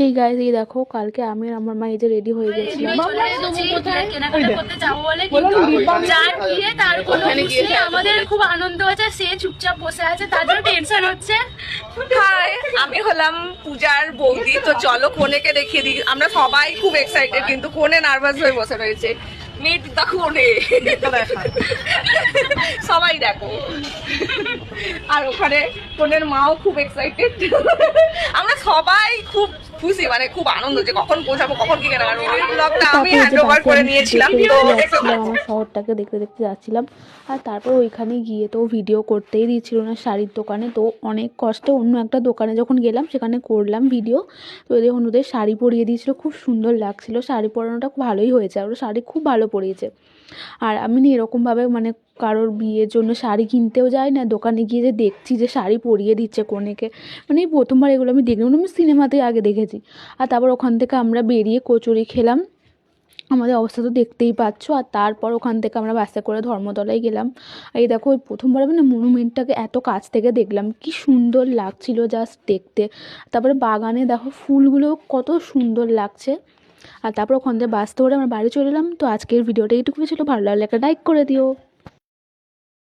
এই গাইস, এই দেখো কালকে আমি আর আমার মা এই যে রেডি হয়ে গেছিলাম। কেনাকাটা করতে যাবো বলে, কিন্তু যার গিয়ে তার কোনো হুঁশ নেই। আমাদের খুব আনন্দ হচ্ছে, সে চুপচাপ বসে আছে, তার জন্য টেনশন হচ্ছে। হাই, আমি হলাম পূজার বৌদি। তো চলো কনেকে দেখিয়ে দিই। আমরা সবাই খুব এক্সাইটেড, কিন্তু কনে নার্ভাস হয়ে বসে রয়েছে। মিট দা কনে, সবাই দেখো। আর ওখানে কনের মাও খুব এক্সাইটেড। আমরা সবাই খুব খুশি, মানে খুব আনন্দ যে কখন পৌঁছাবো, কখন কি কেনাকাটা। ওই ব্লগটা আমি হ্যান্ড ওভার করে নিয়েছিলাম। তো আমার শহরটাকে দেখতে দেখতে যাচ্ছিলাম। আর তারপর ওইখানে গিয়ে তো ভিডিও করতেই দিচ্ছিল না শাড়ির দোকানে। তো অনেক কষ্টে অন্য একটা দোকানে যখন গেলাম সেখানে করলাম ভিডিও। তো দেখুন ওদের শাড়ি পরিয়ে দিয়েছিল, খুব সুন্দর লাগছিল। শাড়ি পরানোটা খুব ভালোই হয়েছে, আর ওরা শাড়ি খুব ভালো পরিয়েছে। আর আমি না এরকমভাবে মানে কারোর বিয়ের জন্য শাড়ি কিনতেও যাই না, দোকানে গিয়ে যে দেখছি যে শাড়ি পরিয়ে দিচ্ছে কনেকে, মানে এই প্রথমবার এগুলো আমি দেখলাম। আমি সিনেমাতেই আগে দেখেছি। আর তারপর ওখান থেকে আমরা বেরিয়ে কচুরি খেলাম। আমাদের অবস্থা তো দেখতেই পাচ্ছ। আর তারপর ওখান থেকে আমরা বাসে করে ধর্মতলায় গেলাম। এই দেখো ওই প্রথমবার আমি না মনুমেন্টটাকে এত কাছ থেকে দেখলাম, কি সুন্দর লাগছিল জাস্ট দেখতে। তারপরে বাগানে দেখো ফুলগুলো কত সুন্দর লাগছে। আর তারপর ওখান থেকে বাস ধরে আমরা বাড়ি চলে এলাম। তো আজকের ভিডিওটা এইটুকুই ছিল, ভালো লাগলে একটা লাইক করে দিও।